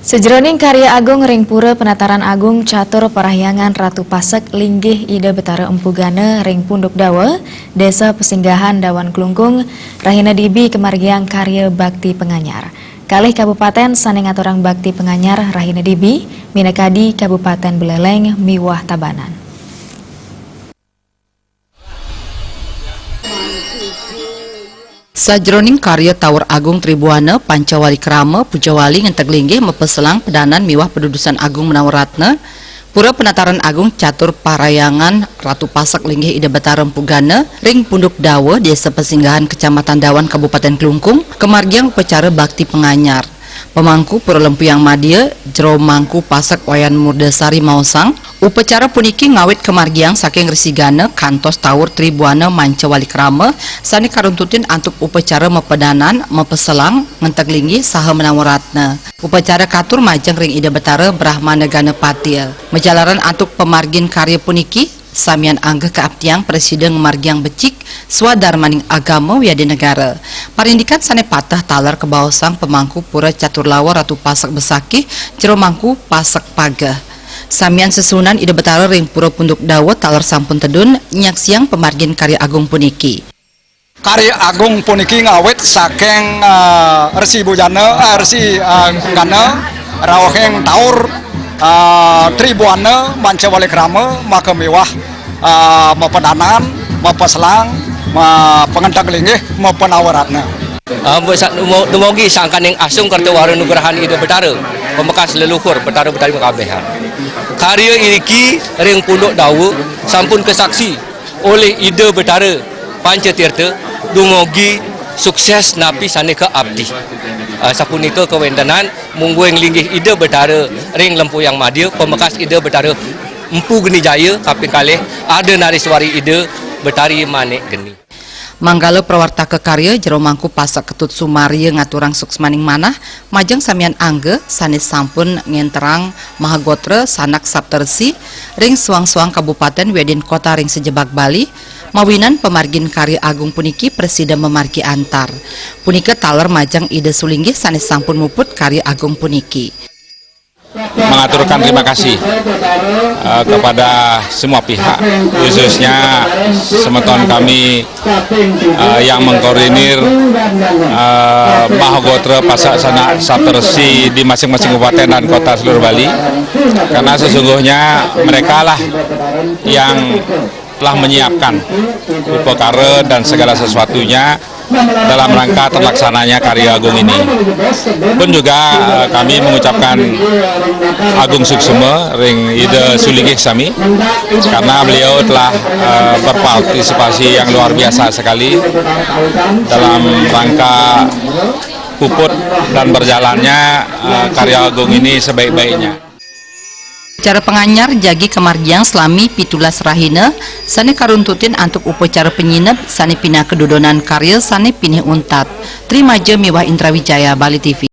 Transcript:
Sejroning karya agung ring pura penataran agung catur parahyangan Ratu Pasek linggih ide betara empugane ring Punduk Dawa, Desa Pesinggahan Dawan Klungkung, Rahina Dibi kemargiang karya bakti penganyar. Kalih Kabupaten saning aturang bakti penganyar Rahina Dibi, Minakadi Kabupaten Beleleng miwah tabanan. Sajroning karya Tawar Agung Tribuana Pancawali Krama Pujawali ngenteg linggih mepeselang pedanan miwah pedudusan Agung Menawaratna Pura Penataran Agung Catur Parayangan Ratu Pasek linggih ide betara empugana ring Punduk Dawa Desa Pesinggahan Kecamatan Dawan Kabupaten Klungkung kemargiang upacara bakti penganyar pemangku Pura Lempuyang Madia Jero Mangku Pasek Wayan Murdasari Mausang upacara puniki ngawit kemargiang saking resigana kantos Tawur Tribuana Mancawali Krama sani karuntutin antuk upacara mepedanan mepeselang ngenteg linggih saha Menawaratna upacara katur majeng ring ide betara Brahmana Gana Patil menjalaran antuk pemargin karya puniki samian anggeh keabtiang Presiden Margiang Becik swadarmaning agama wiadi negara parindikan sane patah talar kebaosang pemangku Pura Caturlawa Ratu Pasek Besakih Jero Mangku Pasek Pagah samian sesunan ide betara ring Pura Punduk Dawa talar sampun tedun nyak siang pemargin karya agung puniki. Karya agung puniki ngawit saking Resi Bujana Resi Gana rawahing Taur Tribuana Mancawali Krama maka mewah mepedanan mepeselang pengentag linggih mepenawaratna. Dumogi sangkaning asung kartawara nugrahan ide betara pembekas leluhur betara-betara mekabehan. Karya iki ring Punduk Dawa sampun kesaksi oleh ide betara Pancatirta dumogi sukses napi sane ke abdi. Sapunika kewendanan mungguing linggih ide betara ring Lempuyang Madia pembekas ide betara Empu Geni Jaya kaping kalih ada nariswari ide betari Manik Geni. Manggala prawarta kekarya Jero Mangku Pasek Ketut Sumaria ngaturang suksmaning manah majeng samian angge sanes sampun ngenterang Mahagotra sanak Saptersi ring suang-suang kabupaten Wedin kota ring sejebak Bali mawinan pemargin karya agung puniki Presiden memargi antar punika taler majang ide sulinggih sanes sampun muput karya agung puniki. Mengaturkan terima kasih kepada semua pihak, khususnya semeton kami yang mengkoordinir Mahagotra Pasek Sanak Saptersi di masing-masing kabupaten dan kota seluruh Bali, karena sesungguhnya mereka lah yang telah menyiapkan upacara dan segala sesuatunya dalam rangka terlaksananya karya agung ini. Pun juga kami mengucapkan agung suksema ring ide sulinggih sami karena beliau telah berpartisipasi yang luar biasa sekali dalam rangka puput dan berjalannya karya agung ini sebaik-baiknya. Cara penganyar jagi kemargiang selami pitulas rahina sane karuntutin antuk upacara penyinep sane pinah kedudonan karya sane pinih untat. Terima je miwah Intrawijaya Bali TV.